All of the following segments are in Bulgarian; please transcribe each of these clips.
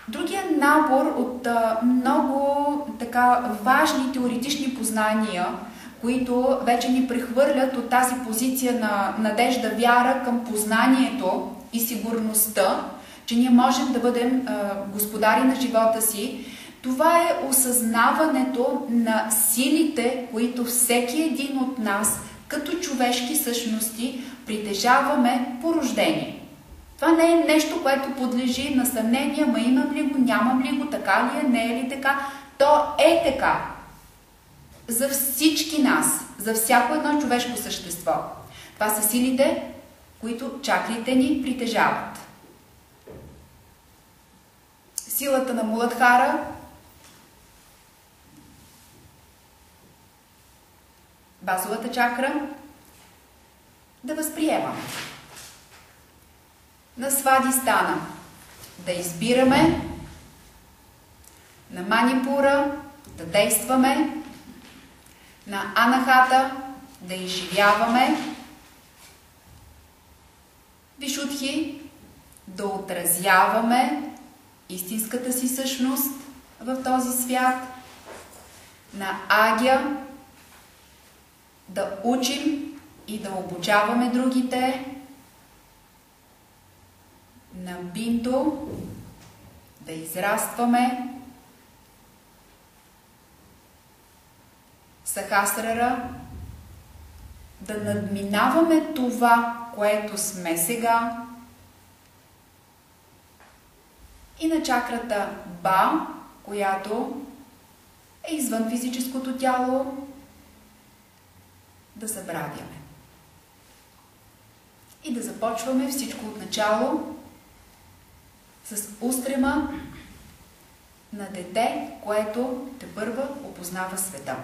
Другия набор от много важни теоретични познания, които вече ни прехвърлят от тази позиция на надежда, вяра към познанието и сигурността, че ние можем да бъдем господари на живота си. Това е осъзнаването на силите, които всеки един от нас, като човешки същности, притежаваме по рождение. Това не е нещо, което подлежи на съмнение, ама имам ли го, нямам ли го, така ли е, не е ли така. То е така. За всички нас, за всяко едно човешко същество. Това са силите, които чакрите ни притежават. Силата на Муладхара, базовата чакра, да възприемаме. На Свадистана да избираме, на Манипура да действаме, на Анахата да изживяваме, Вишудхи да отразяваме истинската си същност в този свят, на Агя да учим и да обучаваме другите, на Бинто да израстваме, Сахасрара да надминаваме това, което сме сега, и на чакрата Ба, която е извън физическото тяло, да забравяме. И да започваме всичко от начало с устрема на дете, което тепърва опознава света.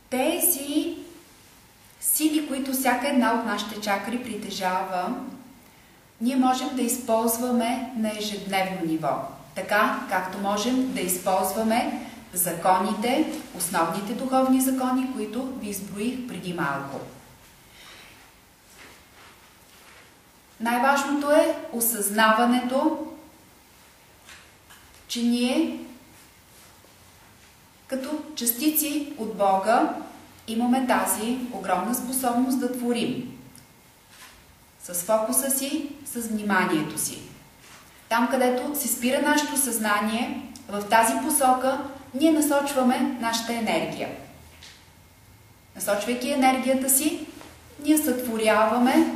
Тези сили, които всяка една от нашите чакри притежава, ние можем да използваме на ежедневно ниво. Така, както можем да използваме законите, основните духовни закони, които ви изброих преди малко. Най-важното е осъзнаването, че ние, като частици от Бога, имаме тази огромна способност да творим. С фокуса си, с вниманието си. Там, където се спира нашето съзнание, в тази посока ние насочваме нашата енергия. Насочвайки енергията си, ние сътворяваме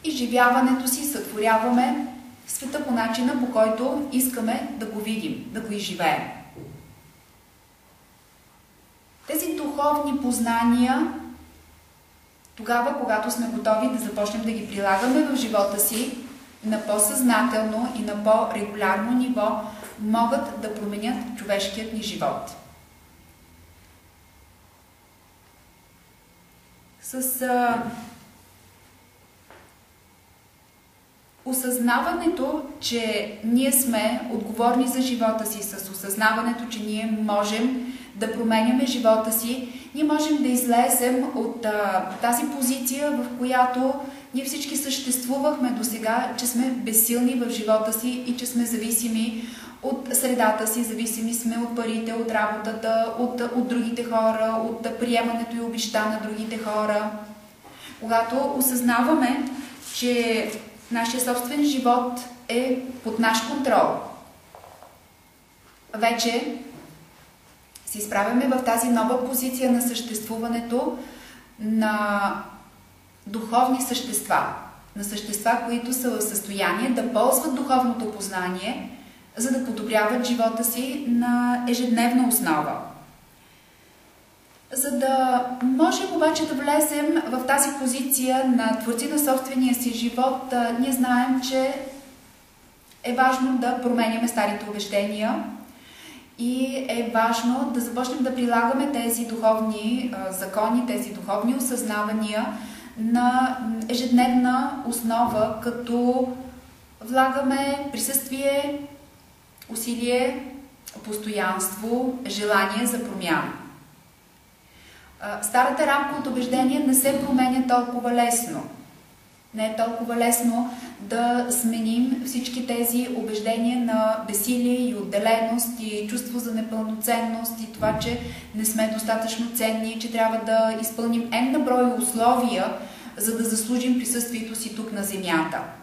изживяването си, сътворяваме света по начина, по който искаме да го видим, да го изживеем. Тези духовни познания, тогава, когато сме готови да започнем да ги прилагаме в живота си, на по-съзнателно и на по-регулярно ниво, могат да променят човешкият ни живот. С осъзнаването, че ние сме отговорни за живота си, с осъзнаването, че ние можем да променяме живота си, ние можем да излезем от тази позиция, в която ние всички съществувахме досега, че сме безсилни в живота си и че сме зависими от средата си, зависими сме от парите, от работата, от другите хора, от приемането и обичта на другите хора. Когато осъзнаваме, че нашия собствен живот е под наш контрол, вече се изправяме в тази нова позиция на съществуването на духовни същества, на същества, които са в състояние да ползват духовното познание, за да подобряват живота си на ежедневна основа. За да можем обаче да влезем в тази позиция на творци на собствения си живот, ние знаем, че е важно да променяме старите убеждения и е важно да започнем да прилагаме тези духовни закони, тези духовни осъзнавания на ежедневна основа, като влагаме присъствие, усилие, постоянство, желание за промяна. Старата рамка от убеждения не се променя толкова лесно. Не е толкова лесно да сменим всички тези убеждения на безсилие и отделеност и чувство за непълноценност и това, че не сме достатъчно ценни, че трябва да изпълним на брой условия, за да заслужим присъствието си тук на Земята.